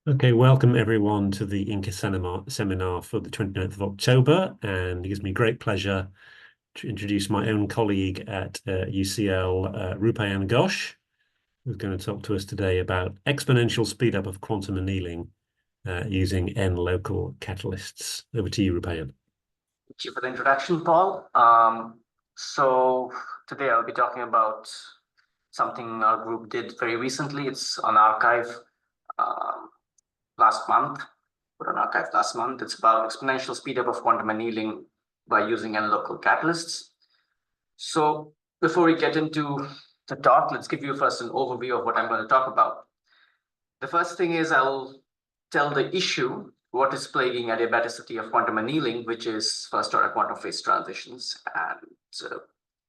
Okay, welcome everyone to the INQA seminar for the 29th of October, and it gives me great pleasure to introduce my own colleague at UCL, Roopayan Ghosh, who's going to talk to us today about exponential speedup of quantum annealing using n-local catalysts. Over to you, Roopayan. Thank you for the introduction, Paul. So today I'll be talking about something our group did very recently. It's on arXiv last month. Put on arXiv last month. It's about exponential speedup of quantum annealing by using n-local catalysts. So before we get into the talk, let's give you first an overview of what I'm going to talk about. The first thing is I'll tell the issue, what is plaguing adiabaticity of quantum annealing, which is first-order quantum phase transitions. And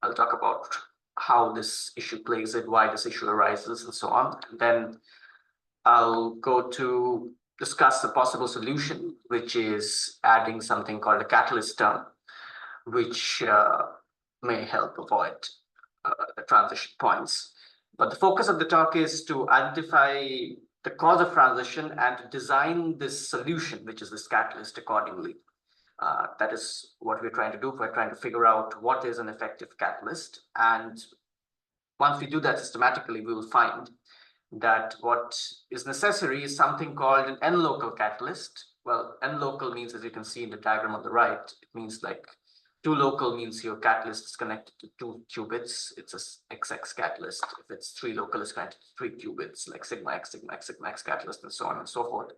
I'll talk about how this issue plagues it, why this issue arises, and so on. And then I'll go to discuss the possible solution, which is adding something called a catalyst term, which may help avoid the transition points. But the focus of the talk is to identify the cause of transition and to design this solution, which is this catalyst, accordingly. That is what we're trying to do. We're trying to figure out what is an effective catalyst. And once we do that systematically, we will find that what is necessary is something called an n-local catalyst. Well, n-local means, as you can see in the diagram on the right, it means like 2 local means your catalyst is connected to 2 qubits. It's a XX catalyst. If it's 3 local, it's connected to 3 qubits, like sigma x, sigma x, sigma x catalyst, and so on and so forth.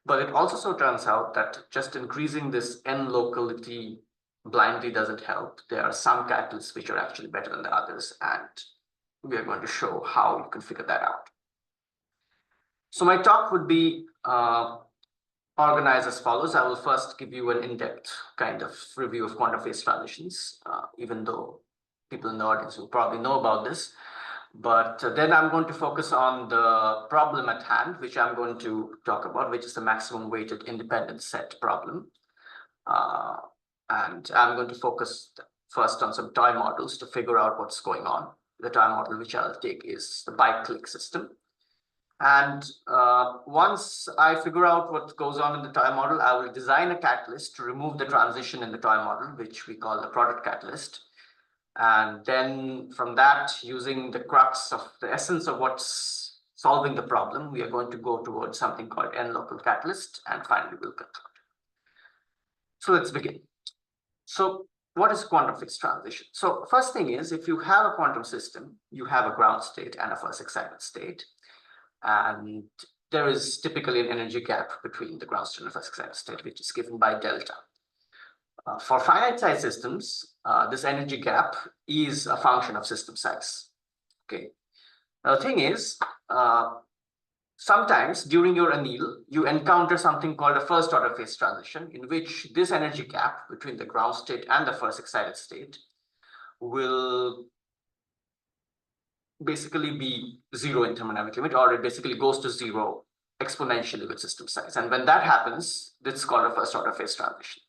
But it also so turns out that just increasing this n locality blindly doesn't help. There are some catalysts which are actually better than the others, and we are going to show how you can figure that out. So my talk would be organized as follows. I will first give you an in-depth kind of review of quantum phase transitions, even though people in the audience will probably know about this. But then I'm going to focus on the problem at hand, which I'm going to talk about, which is the maximum weighted independent set problem. And I'm going to focus first on some toy models to figure out what's going on. The toy model which I'll take is the bike-click system. And once I figure out what goes on in the toy model, I will design a catalyst to remove the transition in the toy model, which we call the product catalyst. And then from that, using the crux of the essence of what's solving the problem, we are going to go towards something called n-local catalyst, and finally we'll conclude. So let's begin. So what is quantum phase transition? So first thing is, if you have a quantum system, you have a ground state and a first excited state. And there is typically an energy gap between the ground state and the first excited state, which is given by delta. For finite size systems, this energy gap is a function of system size. Okay. Now, the thing is, sometimes during your anneal, you encounter something called a first order phase transition, in which this energy gap between the ground state and the first excited state will basically be 0 in thermodynamic limit, or it basically goes to 0 exponentially with system size. And when that happens, this is called a first order phase transition.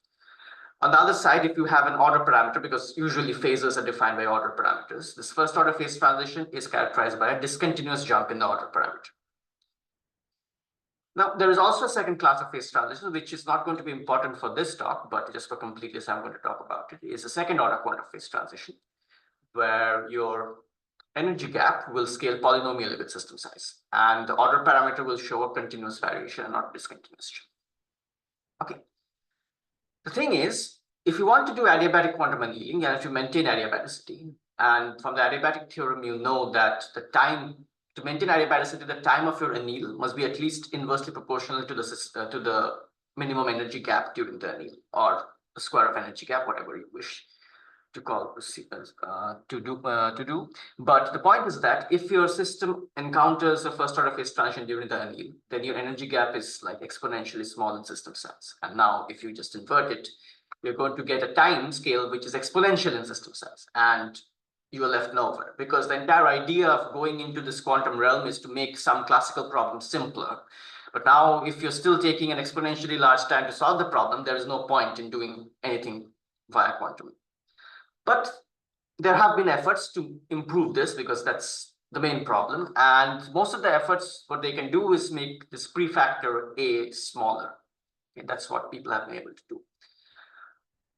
On the other side, if you have an order parameter, because usually phases are defined by order parameters, this first order phase transition is characterized by a discontinuous jump in the order parameter. Now, there is also a second class of phase transition, which is not going to be important for this talk, but just for completeness, I'm going to talk about it. It is a second order quantum phase transition, where your energy gap will scale polynomially with system size, and the order parameter will show a continuous variation and not discontinuous jump. Okay. The thing is, if you want to do adiabatic quantum annealing, and if you maintain adiabaticity, and from the adiabatic theorem, you know that the time to maintain adiabaticity, the time of your anneal must be at least inversely proportional to the minimum energy gap during the anneal, or the square of energy gap, whatever you wish to call to do. But the point is that if your system encounters a first order phase transition during the anneal, then your energy gap is like exponentially small in system size. And now if you just invert it, you're going to get a time scale which is exponential in system size, and you are left nowhere, because the entire idea of going into this quantum realm is to make some classical problem simpler. But now if you're still taking an exponentially large time to solve the problem, there is no point in doing anything via quantum. But there have been efforts to improve this, because that's the main problem. And most of the efforts, what they can do is make this prefactor A smaller. Okay, that's what people have been able to do.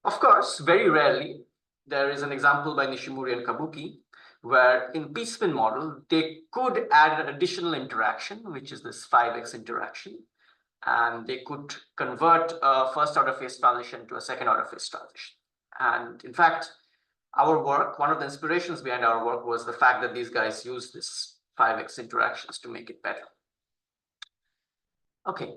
Of course, very rarely, there is an example by Nishimori and Kabuki, where in p-spin model, they could add an additional interaction, which is this 5x interaction. And they could convert a first order phase transition to a second order phase transition. And in fact, our work, one of the inspirations behind our work was the fact that these guys used this 5x interactions to make it better. Okay.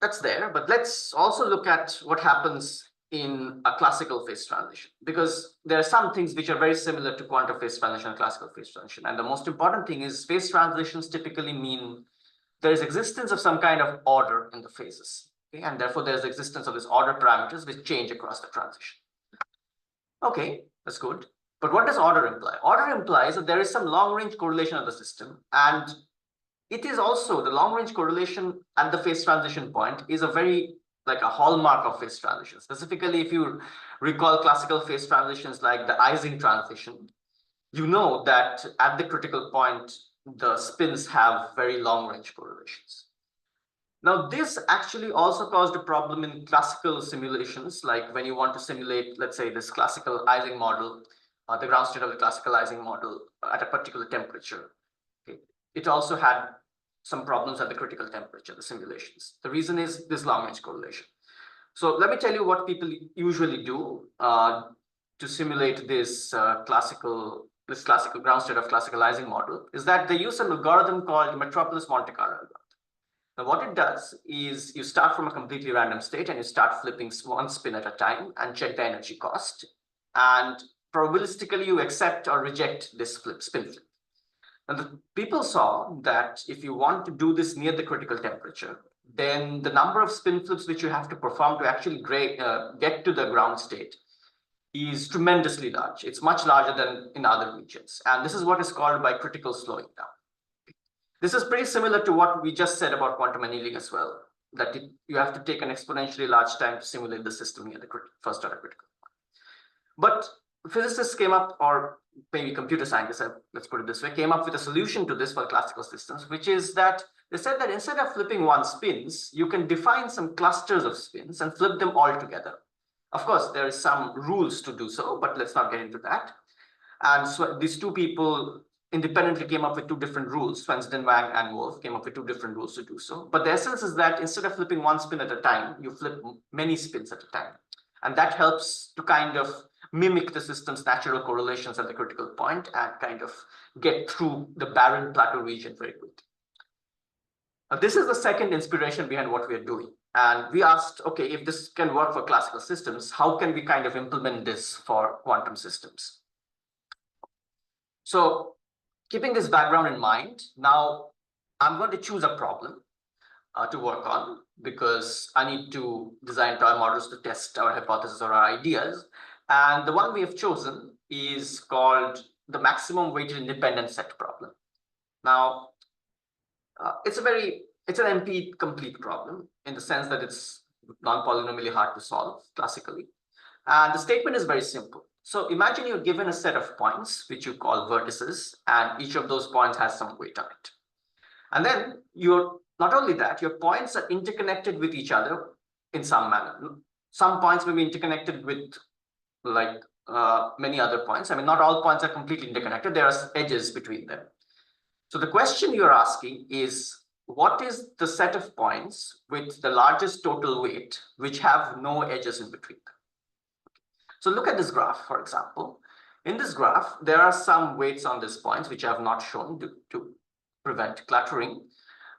That's there, but let's also look at what happens in a classical phase transition, because there are some things which are very similar to quantum phase transition and classical phase transition. And the most important thing is phase transitions typically mean there is existence of some kind of order in the phases. Okay? And therefore, there's existence of these order parameters which change across the transition. Okay, that's good. But what does order imply? Order implies that there is some long-range correlation of the system, and it is also the long-range correlation at the phase transition point is a very like a hallmark of phase transition. Specifically, if you recall classical phase transitions like the Ising transition, you know that at the critical point, the spins have very long-range correlations. Now, this actually also caused a problem in classical simulations, like when you want to simulate, let's say, this classical Ising model, the ground state of the classical Ising model at a particular temperature. Okay. It also had some problems at the critical temperature, the simulations. The reason is this long-range correlation. So let me tell you what people usually do to simulate this classical ground state of classical Ising model is that they use an algorithm called Metropolis Monte Carlo algorithm. Now, what it does is you start from a completely random state and you start flipping one spin at a time and check the energy cost. And probabilistically, you accept or reject this spin flip. And the people saw that if you want to do this near the critical temperature, then the number of spin flips which you have to perform to actually get to the ground state is tremendously large. It's much larger than in other regions. And this is what is called by critical slowing down. This is pretty similar to what we just said about quantum annealing as well, that you have to take an exponentially large time to simulate the system near the first order critical. But physicists came up, or maybe computer scientists, let's put it this way, came up with a solution to this for classical systems, which is that they said that instead of flipping one spins, you can define some clusters of spins and flip them all together. Of course, there is some rules to do so, but let's not get into that. And so these two people independently came up with two different rules. Feinstein, Wang, and Wolf came up with two different rules to do so. But the essence is that instead of flipping one spin at a time, you flip many spins at a time. And that helps to kind of mimic the system's natural correlations at the critical point and kind of get through the barren plateau region very quickly. Now, this is the second inspiration behind what we are doing. And we asked, okay, if this can work for classical systems, how can we kind of implement this for quantum systems? So keeping this background in mind, now I'm going to choose a problem to work on because I need to design toy models to test our hypothesis or our ideas. And the one we have chosen is called the maximum weighted independent set problem. Now, it's an NP complete problem in the sense that it's non-polynomially hard to solve classically. And the statement is very simple. So imagine you're given a set of points, which you call vertices, and each of those points has some weight on it. And then not only that, your points are interconnected with each other in some manner. Some points may be interconnected with like many other points. I mean, not all points are completely interconnected. There are edges between them. So the question you're asking is, what is the set of points with the largest total weight, which have no edges in between them? So look at this graph, for example. In this graph, there are some weights on these points, which I have not shown to prevent cluttering.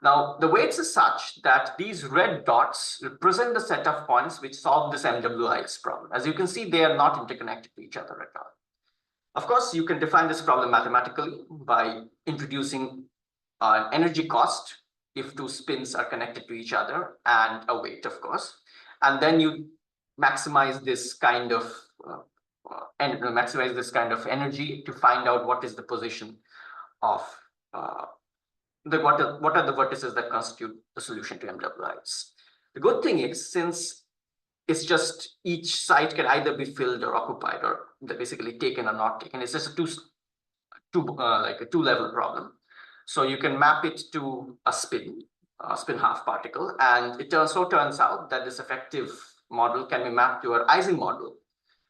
Now, the weights are such that these red dots represent the set of points which solve this MWIS problem. As you can see, they are not interconnected to each other at all. Of course, you can define this problem mathematically by introducing an energy cost if two spins are connected to each other and a weight, of course. And then you maximize this kind of energy to find out what is the position of what are the vertices that constitute the solution to MWIS. The good thing is, since it's just each site can either be filled or occupied or basically taken or not taken, it's just a like a two-level problem. So you can map it to a spin half particle, and it turns out that this effective model can be mapped to an Ising model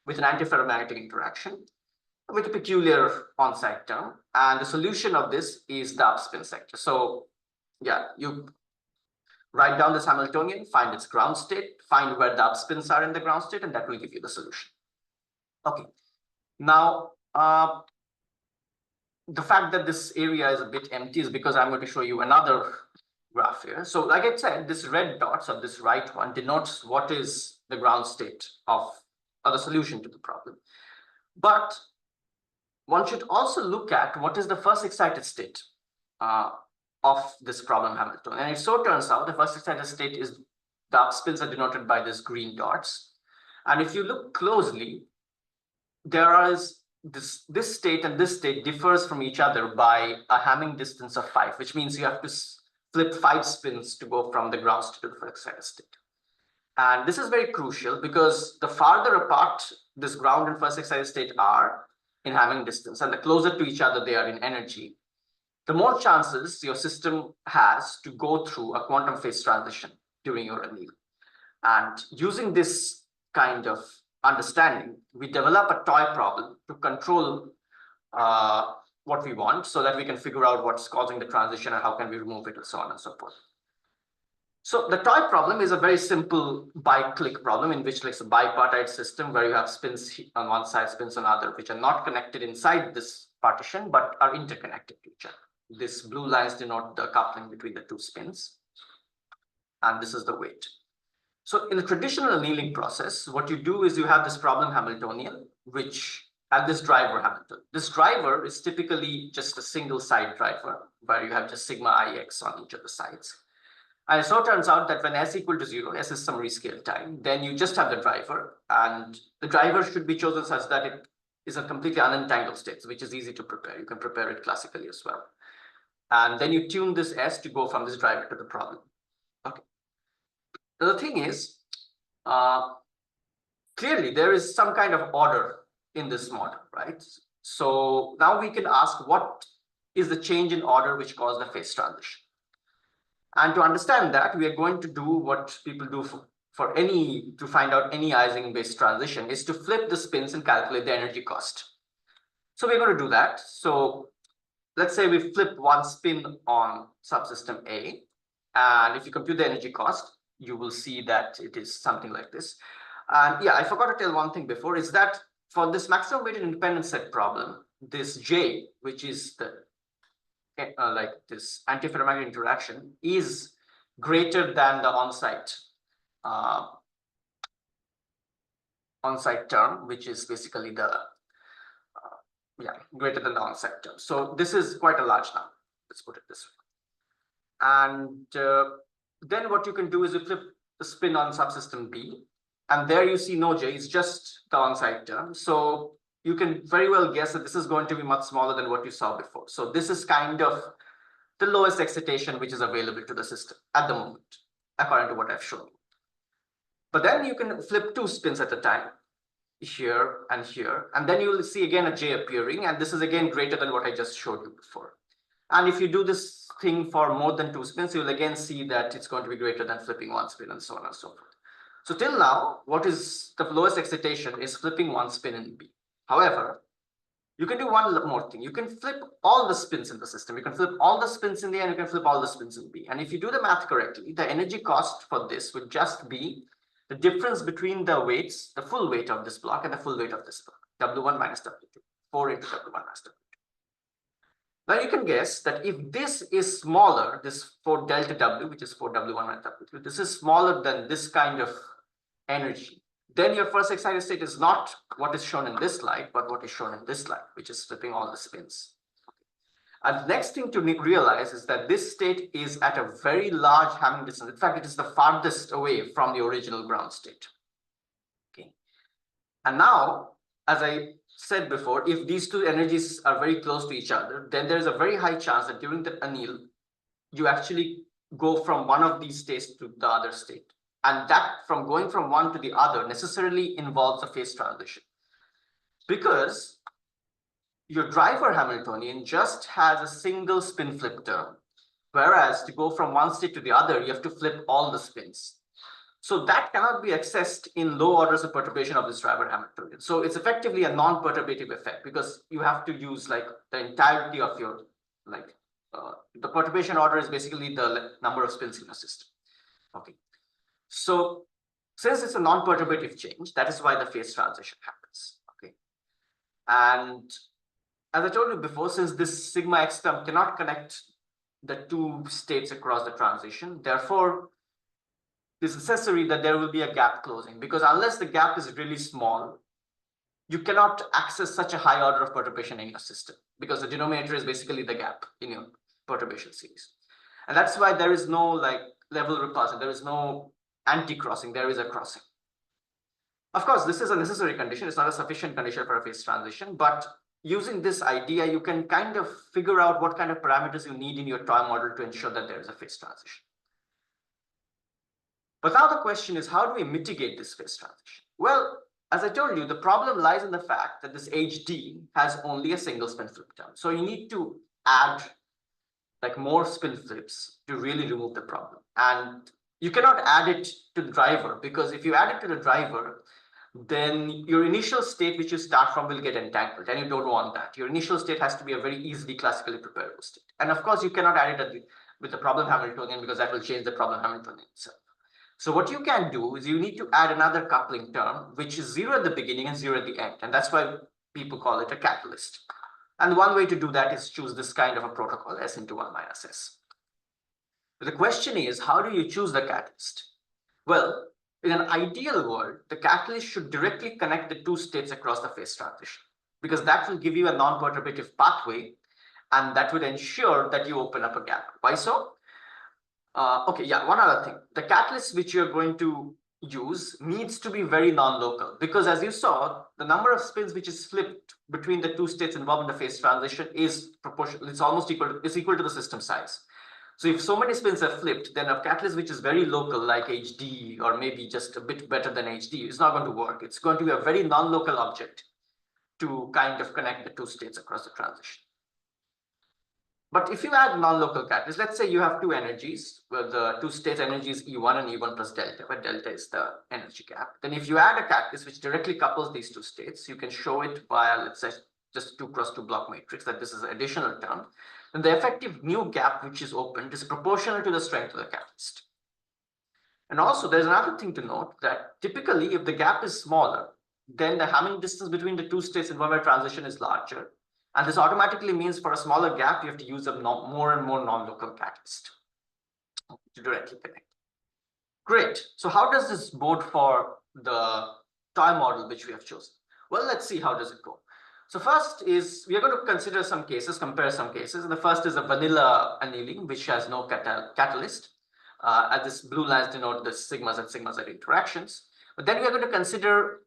with an antiferromagnetic interaction with a peculiar on-site term. And the solution of this is the upspin sector. So yeah, you write down this Hamiltonian, find its ground state, find where the upspins are in the ground state, and that will give you the solution. Okay. Now, the fact that this area is a bit empty is because I'm going to show you another graph here. So like I said, this red dots of this right one denotes what is the ground state of the solution to the problem. But one should also look at what is the first excited state of this problem Hamiltonian. And it so turns out the first excited state is the upspins are denoted by these green dots. And if you look closely, there is this state and this state differs from each other by a Hamming distance of 5, which means you have to flip 5 spins to go from the ground state to the first excited state. And this is very crucial because the farther apart this ground and first excited state are in Hamming distance, and the closer to each other they are in energy, the more chances your system has to go through a quantum phase transition during your anneal. And using this kind of understanding, we develop a toy problem to control what we want so that we can figure out what's causing the transition and how can we remove it and so on and so forth. So the toy problem is a very simple bi-click problem in which, like, it's a bipartite system where you have spins on one side, spins on the other, which are not connected inside this partition, but are interconnected to each other. This blue lines denote the coupling between the two spins. And this is the weight. So in the traditional annealing process, what you do is you have this problem Hamiltonian, and this driver Hamiltonian. This driver is typically just a single side driver where you have just sigma ix on each of the sides. And so it turns out that when s equal to 0, s is some rescale time, then you just have the driver, and the driver should be chosen such that it is a completely unentangled state, which is easy to prepare. You can prepare it classically as well. And then you tune this s to go from this driver to the problem. Okay. The thing is, clearly there is some kind of order in this model, right? So now we can ask, what is the change in order which caused the phase transition? And to understand that, we are going to do what people do to find out any Ising-based transition, is to flip the spins and calculate the energy cost. So we're going to do that. So let's say we flip one spin on subsystem A, and if you compute the energy cost, you will see that it is something like this. And yeah, I forgot to tell one thing before, is that for this maximum weighted independent set problem, this J, which is the like this antiferromagnetic interaction, is greater than the on-site term, which is basically the greater than the on-site term. So this is quite a large number. Let's put it this way. And then what you can do is you flip the spin on subsystem B, and there you see no J, it's just the on-site term. So you can very well guess that this is going to be much smaller than what you saw before. So this is kind of the lowest excitation which is available to the system at the moment, according to what I've shown you. But then you can flip 2 spins at a time, here, and then you will see again a J appearing, and this is again greater than what I just showed you before. And if you do this thing for more than 2 spins, you'll again see that it's going to be greater than flipping 1 spin, and so on and so forth. So till now, what is the lowest excitation is flipping 1 spin in B. However, you can do one more thing. You can flip all the spins in the system. You can flip all the spins in A, and you can flip all the spins in B. And if you do the math correctly, the energy cost for this would just be the difference between the weights, the full weight of this block and the full weight of this block, W1 minus W2, 4 into W1 minus W2. Now you can guess that if this is smaller, this 4 delta W, which is 4 W1 minus W2, this is smaller than this kind of energy, then your first excited state is not what is shown in this slide, but what is shown in this slide, which is flipping all the spins. And the next thing to realize is that this state is at a very large Hamming distance. In fact, it is the farthest away from the original ground state. Okay. And now, as I said before, if these two energies are very close to each other, then there's a very high chance that during the anneal, you actually go from one of these states to the other state. And that from going from one to the other necessarily involves a phase transition. Because your driver Hamiltonian just has a single spin flip term, whereas to go from one state to the other, you have to flip all the spins. So that cannot be accessed in low orders of perturbation of this driver Hamiltonian. So it's effectively a non-perturbative effect because you have to use like the entirety of your the perturbation order is basically the number of spins in your system. Okay. So since it's a non-perturbative change, that is why the phase transition happens. Okay. And as I told you before, since this sigma x term cannot connect the two states across the transition, therefore, it's necessary that there will be a gap closing, because unless the gap is really small, you cannot access such a high order of perturbation in your system, because the denominator is basically the gap in your perturbation series. And that's why there is no like level repulsion, there is no anti-crossing, there is a crossing. Of course, this is a necessary condition, it's not a sufficient condition for a phase transition, but using this idea, you can kind of figure out what kind of parameters you need in your toy model to ensure that there is a phase transition. But now the question is, how do we mitigate this phase transition? Well, as I told you, the problem lies in the fact that this HD has only a single spin flip term. So you need to add like more spin flips to really remove the problem. And you cannot add it to the driver, because if you add it to the driver, then your initial state which you start from will get entangled, and you don't want that. Your initial state has to be a very easily classically preparable state. And of course, you cannot add it with the problem Hamiltonian, because that will change the problem Hamiltonian itself. So what you can do is you need to add another coupling term, which is 0 at the beginning and 0 at the end. And that's why people call it a catalyst. And one way to do that is choose this kind of a protocol, S into 1 minus S. But the question is, how do you choose the catalyst? Well, in an ideal world, the catalyst should directly connect the two states across the phase transition, because that will give you a non-perturbative pathway, and that would ensure that you open up a gap. Why so? Okay, yeah, one other thing. The catalyst which you're going to use needs to be very non-local, because as you saw, the number of spins which is flipped between the two states involved in the phase transition is proportional. It's almost equal to the system size. So if so many spins are flipped, then a catalyst which is very local, like HD, or maybe just a bit better than HD, is not going to work. It's going to be a very non-local object to kind of connect the two states across the transition. But if you add non-local catalysts, let's say you have two energies, where the two state energies E1 and E1 plus delta, where delta is the energy gap. Then if you add a catalyst which directly couples these two states, you can show it via, let's say, just 2 cross 2 block matrix, that this is an additional term. Then the effective new gap which is opened is proportional to the strength of the catalyst. And also there's another thing to note, that typically if the gap is smaller, then the Hamming distance between the two states involved in a transition is larger. And this automatically means for a smaller gap, you have to use a more and more non-local catalyst to directly connect. Great. So how does this bode for the toy model which we have chosen? Well, let's see how does it go. So first is, we are going to consider some cases, compare some cases. And the first is a vanilla annealing, which has no catalyst. As this blue lines denote the sigmas and sigmas are interactions. But then we are going to consider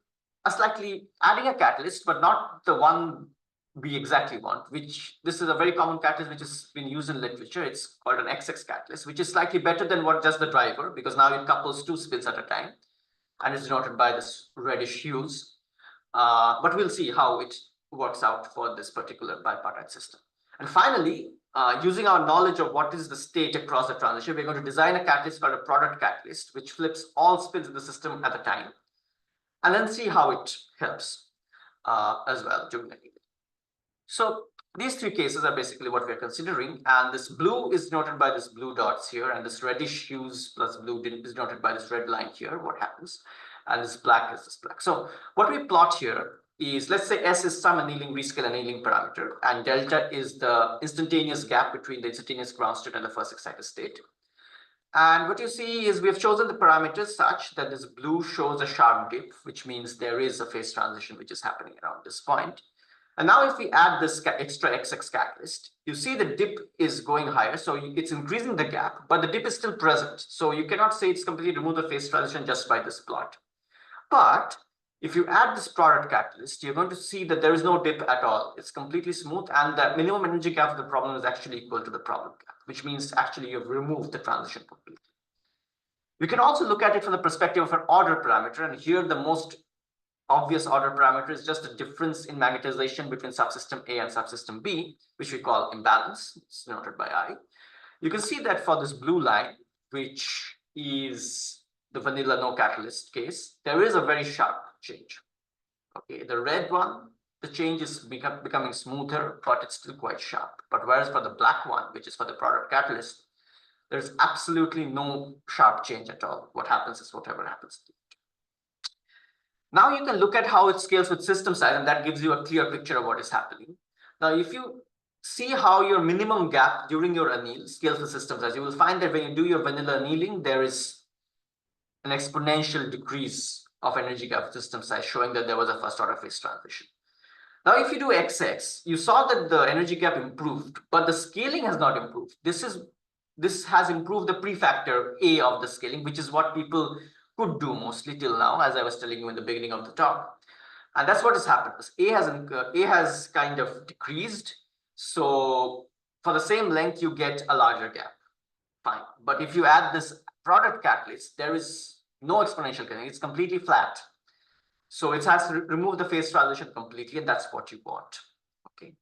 a slightly adding a catalyst, but not the one we exactly want, which this is a very common catalyst which has been used in literature. It's called an XX catalyst, which is slightly better than what just the driver, because now it couples two spins at a time and is denoted by this reddish hues. But we'll see how it works out for this particular bipartite system. And finally, using our knowledge of what is the state across the transition, we're going to design a catalyst called a product catalyst, which flips all spins in the system at a time, and then see how it helps as well during the annealing. So these three cases are basically what we're considering, and this blue is denoted by this blue dots here, and this reddish hues plus blue is denoted by this red line here, what happens, and this black is this black. So what we plot here is, let's say S is some annealing, rescale annealing parameter, and delta is the instantaneous gap between the instantaneous ground state and the first excited state. And what you see is we have chosen the parameters such that this blue shows a sharp dip, which means there is a phase transition which is happening around this point. And now if we add this extra XX catalyst, you see the dip is going higher. So it's increasing the gap, but the dip is still present. So you cannot say it's completely removed the phase transition just by this plot. But if you add this product catalyst, you're going to see that there is no dip at all. It's completely smooth. And the minimum energy gap of the problem is actually equal to the problem gap, which means actually you've removed the transition completely. We can also look at it from the perspective of an order parameter. And here the most obvious order parameter is just a difference in magnetization between subsystem A and subsystem B, which we call imbalance. It's denoted by I. You can see that for this blue line, which is the vanilla no catalyst case, there is a very sharp change. Okay, the red one, the change is becoming smoother, but it's still quite sharp. But whereas for the black one, which is for the product catalyst, there's absolutely no sharp change at all. What happens is whatever happens. Now you can look at how it scales with system size, and that gives you a clear picture of what is happening. Now, if you see how your minimum gap during your anneal scales with system size, you will find that when you do your vanilla annealing, there is an exponential decrease of energy gap system size, showing that there was a first order phase transition. Now, if you do XX, you saw that the energy gap improved, but the scaling has not improved. This has improved the prefactor A of the scaling, which is what people could do mostly till now, as I was telling you in the beginning of the talk. And that's what has happened. A has kind of decreased. So for the same length, you get a larger gap. Fine. But if you add this product catalyst, there is no exponential scaling. It's completely flat. So it has to remove the phase transition completely, and that's what you want. Okay,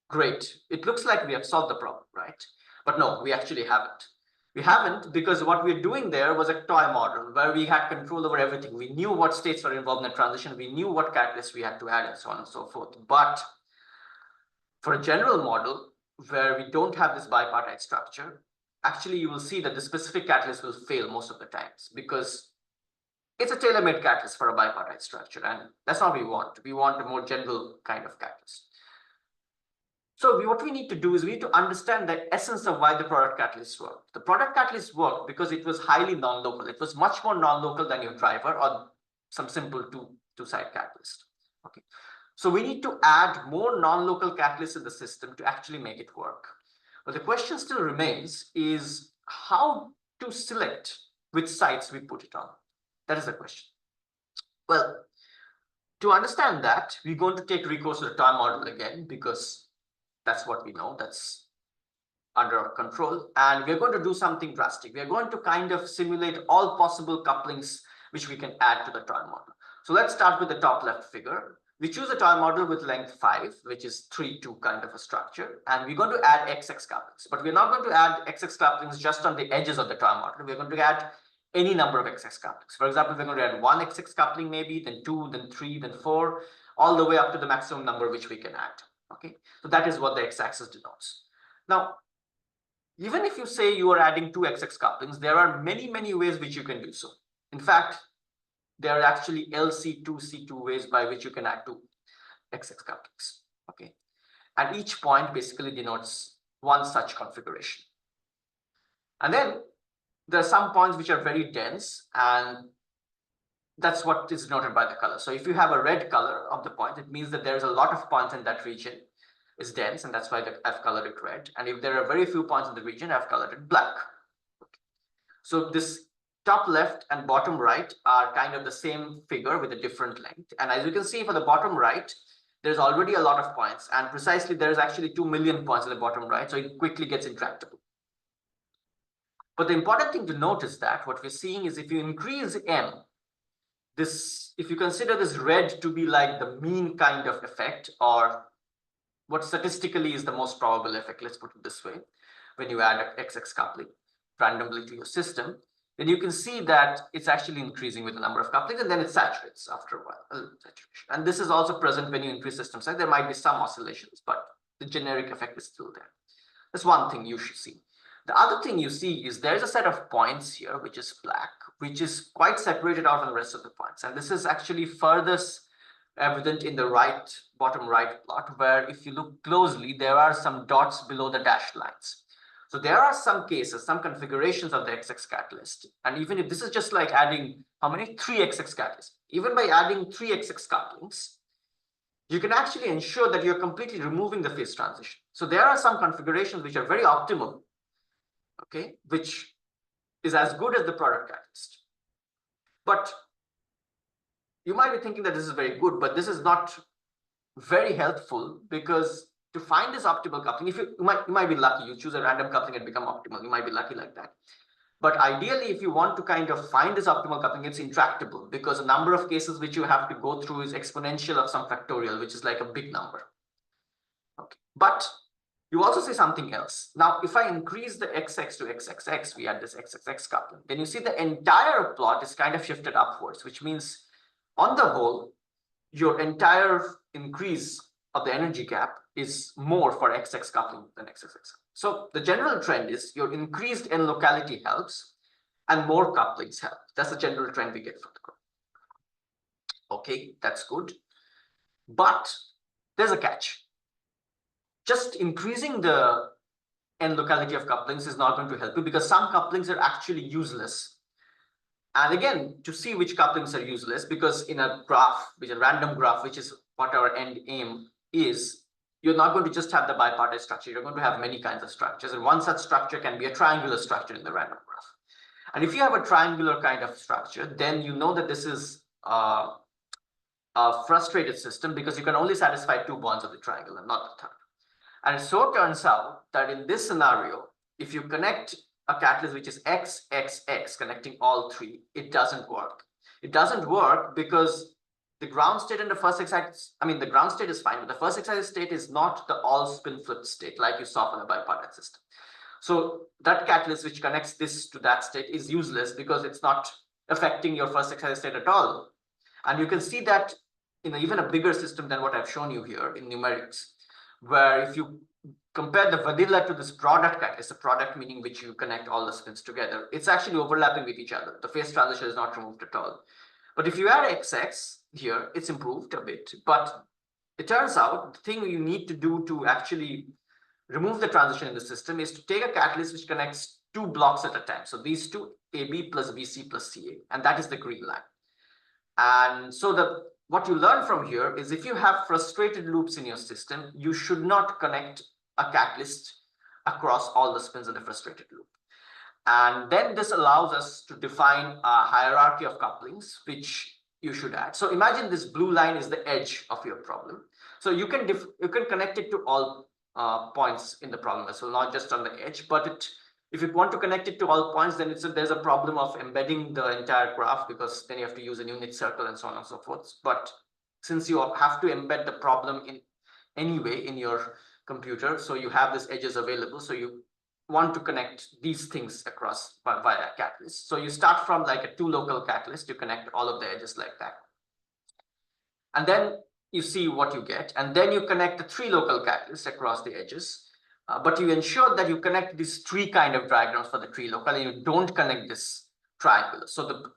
great. It looks like we have solved the problem, right? But no, we actually haven't. We haven't, because what we're doing there was a toy model where we had control over everything. We knew what states were involved in the transition. We knew what catalysts we had to add and so on and so forth. But for a general model where we don't have this bipartite structure, actually you will see that the specific catalyst will fail most of the times because it's a tailor-made catalyst for a bipartite structure. And that's not what we want. We want a more general kind of catalyst. So what we need to do is we need to understand the essence of why the product catalysts work. The product catalysts work because it was highly non-local. It was much more non-local than your driver or some simple two-side catalyst. Okay, so we need to add more non-local catalysts in the system to actually make it work. But the question still remains is how to select which sites we put it on. That is the question. Well, to understand that, we're going to take recourse to the toy model again because that's what we know, that's under our control. And we're going to do something drastic. We're going to kind of simulate all possible couplings which we can add to the toy model. So let's start with the top left figure. We choose a toy model with length 5, which is 3-2 kind of a structure. And we're going to add XX couplings. But we're not going to add XX couplings just on the edges of the toy model. We're going to add any number of XX couplings. For example, we're going to add 1 XX coupling maybe, then 2, then 3, then 4, all the way up to the maximum number which we can add. Okay, so that is what the x-axis denotes. Now, even if you say you are adding 2 XX couplings, there are many, many ways which you can do so. In fact, there are actually LC2C2 ways by which you can add 2 XX couplings. Okay, and each point basically denotes one such configuration. And then there are some points which are very dense, and that's what is denoted by the color. So if you have a red color of the point, it means that there's a lot of points in that region is dense, and that's why I've colored it red. And if there are very few points in the region, I've colored it black. Okay. So this top left and bottom right are kind of the same figure with a different length. And as you can see for the bottom right, there's already a lot of points, and precisely there's actually 2 million points in the bottom right, so it quickly gets intractable. But the important thing to note is that what we're seeing is if you increase M, if you consider this red to be like the mean kind of effect, or what statistically is the most probable effect, let's put it this way, when you add an XX coupling randomly to your system, then you can see that it's actually increasing with the number of couplings, and then it saturates after a while. And this is also present when you increase system size. There might be some oscillations, but the generic effect is still there. That's one thing you should see. The other thing you see is there's a set of points here, which is black, which is quite separated out from the rest of the points. And this is actually furthest evident in the bottom right plot, where if you look closely, there are some dots below the dashed lines. So there are some cases, some configurations of the XX catalyst. And even if this is just like adding how many? 3 XX catalysts. Even by adding 3 XX couplings, you can actually ensure that you're completely removing the phase transition. So there are some configurations which are very optimal, okay, which is as good as the product catalyst. But you might be thinking that this is very good, but this is not very helpful, because to find this optimal coupling, if you might be lucky, you choose a random coupling and become optimal. You might be lucky like that. But ideally, if you want to kind of find this optimal coupling, it's intractable because the number of cases which you have to go through is exponential of some factorial, which is like a big number. Okay. But you also say something else. Now, if I increase the XX to XXX, we add this XXX coupling, then you see the entire plot is kind of shifted upwards, which means on the whole, your entire increase of the energy gap is more for XX coupling than XXX. So the general trend is your increased N locality helps and more couplings help. That's the general trend we get from the graph. Okay, that's good. But there's a catch. Just increasing the N locality of couplings is not going to help you because some couplings are actually useless. And again, to see which couplings are useless, because in a graph, which is a random graph, which is what our end aim is, you're not going to just have the bipartite structure. You're going to have many kinds of structures. And one such structure can be a triangular structure in the random graph. And if you have a triangular kind of structure, then you know that this is a frustrated system because you can only satisfy two bonds of the triangle and not the third. And it so turns out that in this scenario, if you connect a catalyst which is XXX connecting all three, it doesn't work. It doesn't work because the ground state and the first excited, the ground state is fine, but the first excited state is not the all spin flipped state like you saw for the bipartite system. So that catalyst which connects this to that state is useless because it's not affecting your first excited state at all. And you can see that in even a bigger system than what I've shown you here in numerics, where if you compare the vanilla to this product catalyst, the product meaning which you connect all the spins together, it's actually overlapping with each other. The phase transition is not removed at all. But if you add XX here, it's improved a bit. But it turns out the thing you need to do to actually remove the transition in the system is to take a catalyst which connects two blocks at a time. So these two, AB plus BC plus CA, and that is the green line. And so what you learn from here is if you have frustrated loops in your system, you should not connect a catalyst across all the spins of the frustrated loop. And then this allows us to define a hierarchy of couplings, which you should add. So imagine this blue line is the edge of your problem. So you can connect it to all points in the problem as well, not just on the edge, but if you want to connect it to all points, then there's a problem of embedding the entire graph because then you have to use a unit circle and so on and so forth. But since you have to embed the problem in anyway in your computer, so you have these edges available, so you want to connect these things across via catalyst. So you start from like a two local catalyst, you connect all of the edges like that. And then you see what you get. And then you connect the three local catalysts across the edges. But you ensure that you connect these three kind of diagrams for the tree local and you don't connect this triangle. So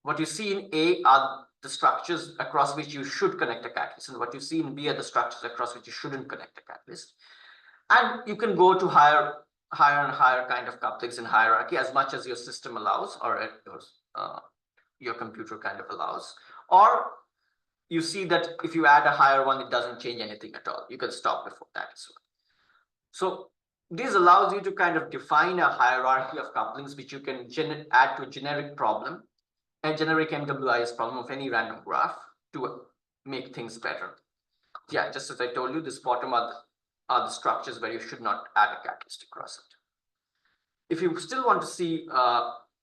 what you see in A are the structures across which you should connect a catalyst, and what you see in B are the structures across which you shouldn't connect a catalyst. And you can go to higher and higher kind of couplings in hierarchy as much as your system allows or your computer kind of allows. Or you see that if you add a higher one, it doesn't change anything at all. You can stop before that as well. So this allows you to kind of define a hierarchy of couplings which you can add to a generic problem, a generic MWIS problem of any random graph to make things better. Yeah, just as I told you, this bottom are the structures where you should not add a catalyst across it. If you still want to see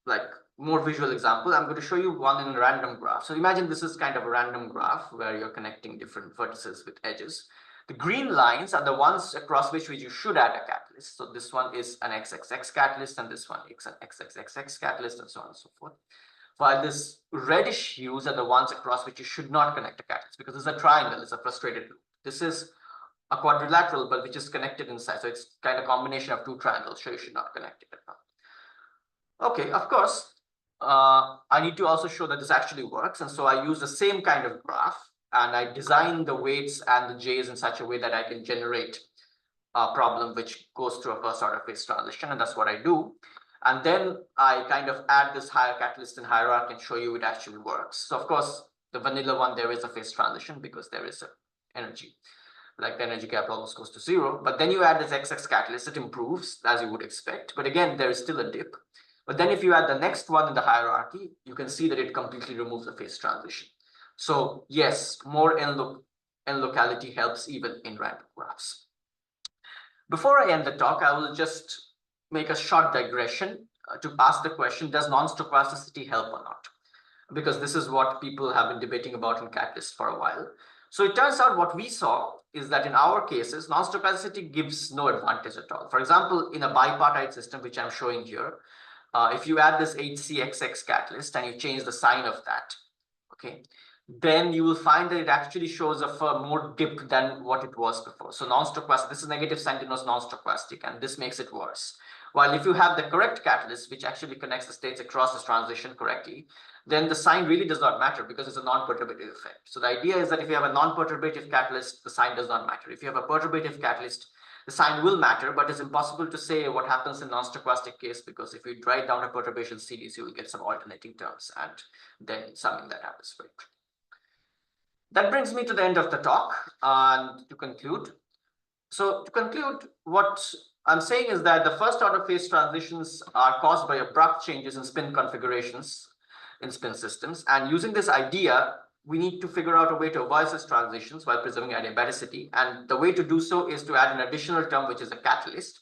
like more visual example, I'm going to show you one in a random graph. So imagine this is kind of a random graph where you're connecting different vertices with edges. The green lines are the ones across which you should add a catalyst. So this one is an XXX catalyst, and this one is an XXXX catalyst, and so on and so forth. While this reddish hues are the ones across which you should not connect a catalyst because it's a triangle, it's a frustrated loop. This is a quadrilateral, but which is connected inside. So it's kind of a combination of two triangles, so you should not connect it at all. Okay, of course, I need to also show that this actually works. And so I use the same kind of graph, and I design the weights and the J's in such a way that I can generate a problem which goes through a first order phase transition, and that's what I do. And then I kind of add this higher catalyst in hierarchy and show you it actually works. So of course, the vanilla one, there is a phase transition because there is an energy. Like the energy gap almost goes to zero. But then you add this XX catalyst, it improves as you would expect. But again, there is still a dip. But then if you add the next one in the hierarchy, you can see that it completely removes the phase transition. So yes, more N locality helps even in random graphs. Before I end the talk, I will just make a short digression to ask the question, does non-stochasticity help or not? Because this is what people have been debating about in catalysts for a while. So it turns out what we saw is that in our cases, non-stochasticity gives no advantage at all. For example, in a bipartite system, which I'm showing here, if you add this HCXX catalyst and you change the sign of that, okay, then you will find that it actually shows a more dip than what it was before. So non-stochastic, this is negative sign denotes non-stochastic, and this makes it worse. While if you have the correct catalyst, which actually connects the states across this transition correctly, then the sign really does not matter because it's a non-perturbative effect. So the idea is that if you have a non-perturbative catalyst, the sign does not matter. If you have a perturbative catalyst, the sign will matter, but it's impossible to say what happens in non-stochastic case, because if you write down a perturbation series, you will get some alternating terms, and then something that happens very quickly. That brings me to the end of the talk, and to conclude. So to conclude, what I'm saying is that the first order phase transitions are caused by abrupt changes in spin configurations in spin systems. And using this idea, we need to figure out a way to avoid such transitions while preserving adiabaticity. And the way to do so is to add an additional term, which is a catalyst.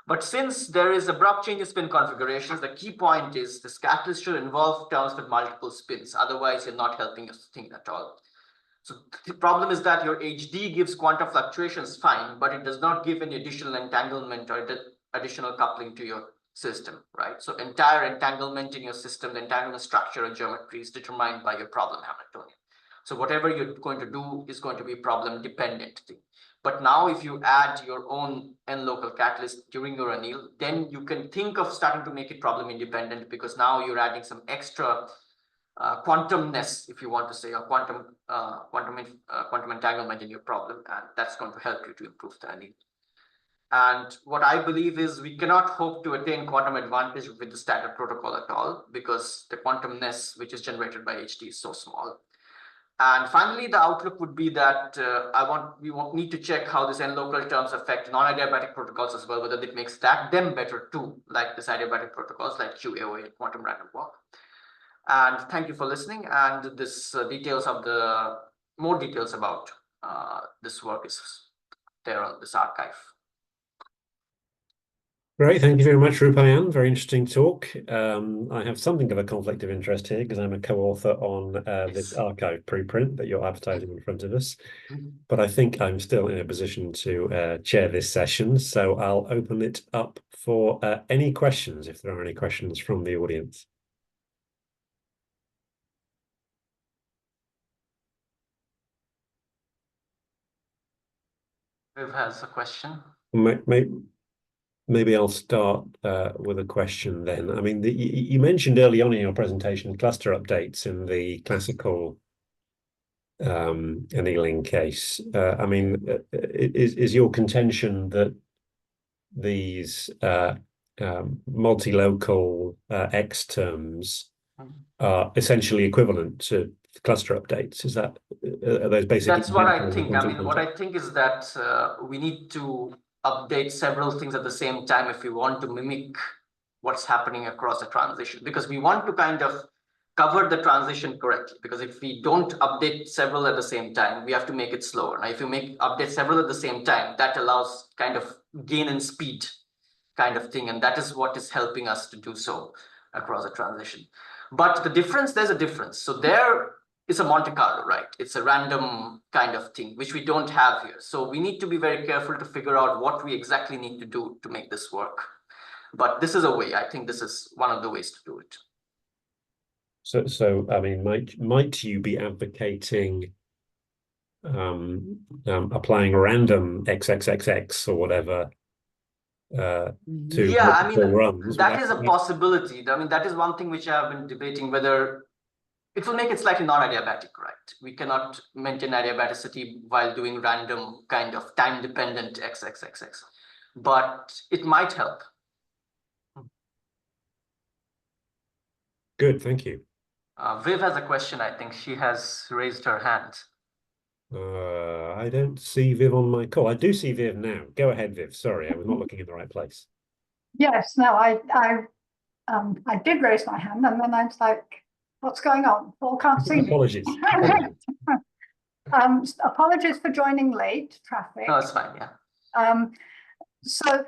But since there is abrupt change in spin configurations, the key point is this catalyst should involve terms with multiple spins. Otherwise, you're not helping your thing at all. So the problem is that your HD gives quantum fluctuations fine, but it does not give any additional entanglement or additional coupling to your system, right? So entire entanglement in your system, the entanglement structure and geometry is determined by your problem Hamiltonian. So whatever you're going to do is going to be problem dependent thing. But now if you add your own n-local catalyst during your anneal, then you can think of starting to make it problem independent, because now you're adding some extra quantumness, if you want to say, or quantum entanglement in your problem, and that's going to help you to improve the anneal. And what I believe is we cannot hope to attain quantum advantage with the standard protocol at all, because the quantumness which is generated by HD is so small. And finally, the outlook would be that we need to check how this n-local terms affect non-adiabatic protocols as well, whether it makes them better too, like this adiabatic protocols like QAOA and quantum random walk. And thank you for listening. And this more details about this work is there on this arXiv. Great, thank you very much, Roopayan. Very interesting talk. I have something of a conflict of interest here because I'm a co-author on this arXiv preprint that you're advertising in front of us. But I think I'm still in a position to chair this session, so I'll open it up for any questions, if there are any questions from the audience. Viv has a question. Maybe I'll start with a question then. I mean, you mentioned early on in your presentation cluster updates in the classical annealing case. I mean, is your contention that these multi-local X terms are essentially equivalent to cluster updates? Are those basically? That's what I think. I mean, what I think is that we need to update several things at the same time if we want to mimic what's happening across the transition, because we want to kind of cover the transition correctly. Because if we don't update several at the same time, we have to make it slower. Now, if you update several at the same time, that allows kind of gain in speed kind of thing. And that is what is helping us to do so across the transition. But there's a difference. So there is a Monte Carlo, right? It's a random kind of thing, which we don't have here. So we need to be very careful to figure out what we exactly need to do to make this work. But this is a way. I think this is one of the ways to do it. So I mean, might you be advocating applying random XXXX or whatever to I mean, runs? that is a possibility. I mean, that is one thing which I have been debating, whether it will make it slightly non-adiabatic, right? We cannot maintain adiabaticity while doing random kind of time-dependent XXXX, but it might help. Good, thank you. Viv has a question. I think she has raised her hand. I don't see Viv on my call. I do see Viv now. Go ahead, Viv. Sorry, I was not looking in the right place. Yes, no, I did raise my hand, and then I was like, what's going on? Paul can't see me. Apologies. Apologies for joining late, traffic. No, it's fine, yeah. So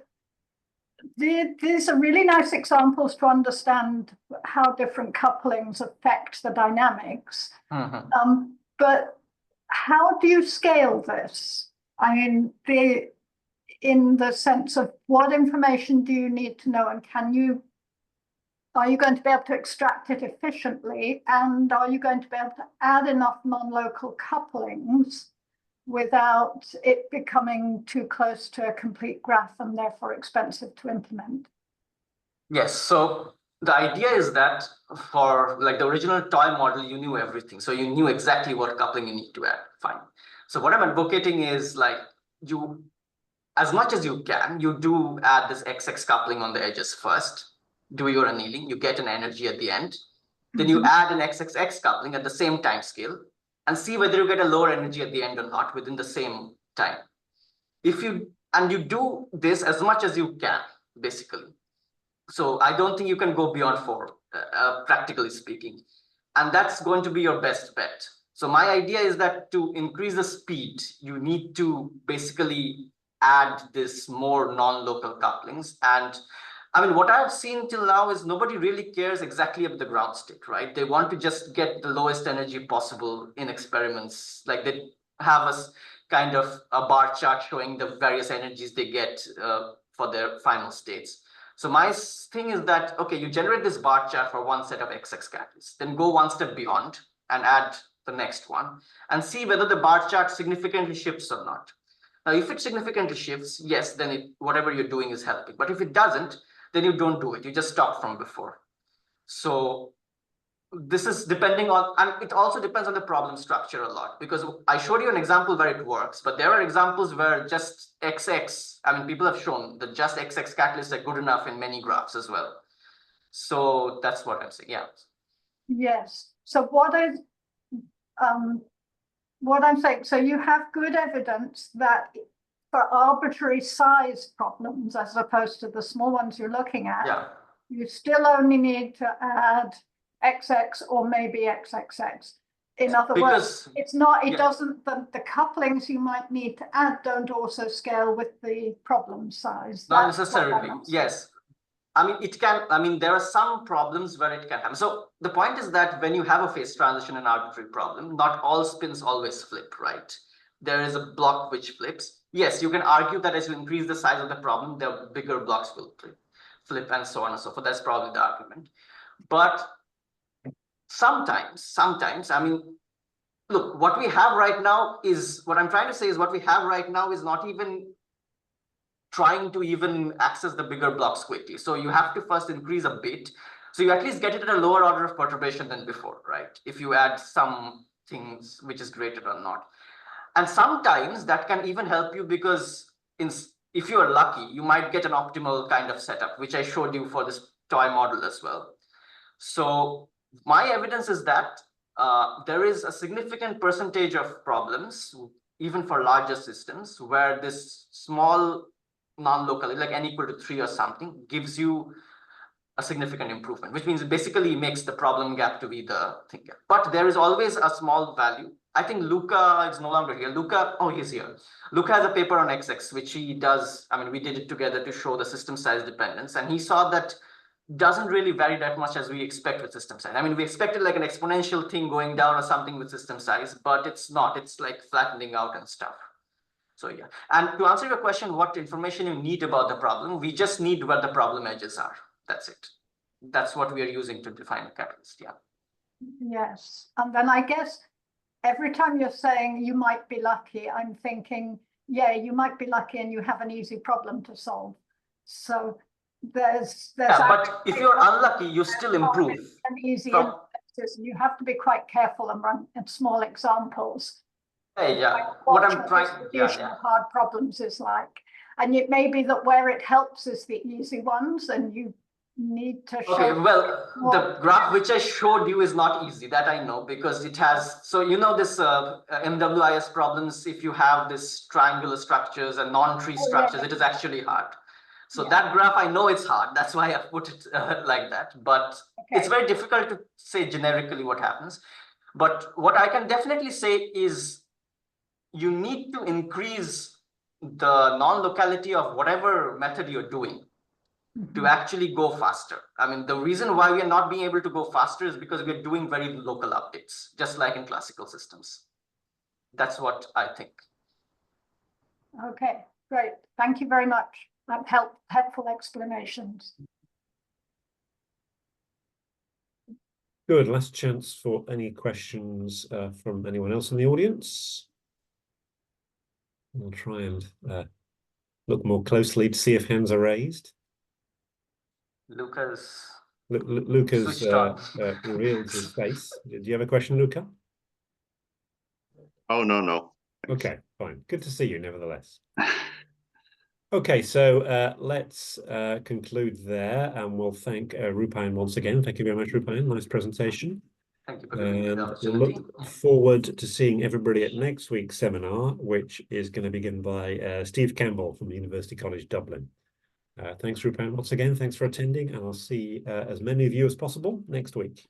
these are really nice examples to understand how different couplings affect the dynamics. But how do you scale this? I mean, in the sense of what information do you need to know, and are you going to be able to extract it efficiently, and are you going to be able to add enough non-local couplings without it becoming too close to a complete graph and therefore expensive to implement? Yes, so the idea is that for like the original toy model, you knew everything. So you knew exactly what coupling you need to add. Fine. So what I'm advocating is like you, as much as you can, you do add this XX coupling on the edges first, do your annealing, you get an energy at the end. Then you add an XXX coupling at the same time scale and see whether you get a lower energy at the end or not within the same time. And you do this as much as you can, basically. So I don't think you can go beyond 4, practically speaking. And that's going to be your best bet. So my idea is that to increase the speed, you need to basically add this more non-local couplings. And I mean, what I've seen till now is nobody really cares exactly about the ground state, right? They want to just get the lowest energy possible in experiments. Like they have a kind of a bar chart showing the various energies they get for their final states. So my thing is that, okay, you generate this bar chart for one set of XX catalysts, then go one step beyond and add the next one and see whether the bar chart significantly shifts or not. Now, if it significantly shifts, yes, then whatever you're doing is helping. But if it doesn't, then you don't do it. You just stop from before. So this is depending on, and it also depends on the problem structure a lot, because I showed you an example where it works, but there are examples where just XX, I mean, people have shown that just XX catalysts are good enough in many graphs as well. So that's what I'm saying, yeah. Yes. So what I'm saying, so you have good evidence that for arbitrary size problems, as opposed to the small ones you're looking at, yeah, you still only need to add XX or maybe XXX. In other words, it's not, it doesn't, the couplings you might need to add don't also scale with the problem size. Not necessarily, yes. I mean, it can, I mean, there are some problems where it can happen. So the point is that when you have a phase transition in an arbitrary problem, not all spins always flip, right? There is a block which flips. Yes, you can argue that as you increase the size of the problem, the bigger blocks will flip and so on and so forth. That's probably the argument. But sometimes, I mean, look, what we have right now is, what I'm trying to say is what we have right now is not even trying to even access the bigger blocks quickly. So you have to first increase a bit. So you at least get it at a lower order of perturbation than before, right? If you add some things which is graded or not. And sometimes that can even help you, because if you are lucky, you might get an optimal kind of setup, which I showed you for this toy model as well. So my evidence is that there is a significant percentage of problems, even for larger systems, where this small non-local, like n equal to 3 or something, gives you a significant improvement, which means it basically makes the problem gap to be the thing. But there is always a small value. I think Luca is no longer here. Luca, oh, he's here. Luca has a paper on XX, which he does. I mean, we did it together to show the system size dependence. And he saw that doesn't really vary that much as we expect with system size. I mean, we expected like an exponential thing going down or something with system size, but it's not. It's like flattening out and stuff. So yeah, and to answer your question, what information you need about the problem, we just need where the problem edges are. That's it. That's what we are using to define a catalyst, yeah. Yes, and then I guess every time you're saying you might be lucky, I'm thinking, yeah, you might be lucky and you have an easy problem to solve. So there's yeah, but if you're unlucky, you still improve. An easy you have to be quite careful and run in small examples. Yeah, what I'm trying, hard problems is like, and it may be that where it helps is the easy ones, and you need to show. Okay, well, the graph which I showed you is not easy, that I know, because it has, so you know this MWIS problems, if you have this triangular structures and non-tree structures, it is actually hard. So that graph, I know it's hard. That's why I put it like that. But it's very difficult to say generically what happens. But what I can definitely say is you need to increase the non-locality of whatever method you're doing. to actually go faster. I mean, the reason why we are not being able to go faster is because we are doing very local updates, just like in classical systems. That's what I think. Okay, great. Thank you very much. Helpful explanations. Good. Last chance for any questions from anyone else in the audience. I'll try and look more closely to see if hands are raised. Luca's Luca's revealed his face. Do you have a question, Luca? Oh, no. Okay, fine. Good to see you, nevertheless. Okay, so let's conclude there, and we'll thank Roopayan once again. Thank you very much, Roopayan. Nice presentation. Thank you for giving me the And we'll opportunity. look forward to seeing everybody at next week's seminar, which is going to be given by Steve Campbell from University College Dublin. Thanks, Roopayan, once again. Thanks for attending, and I'll see as many of you as possible next week.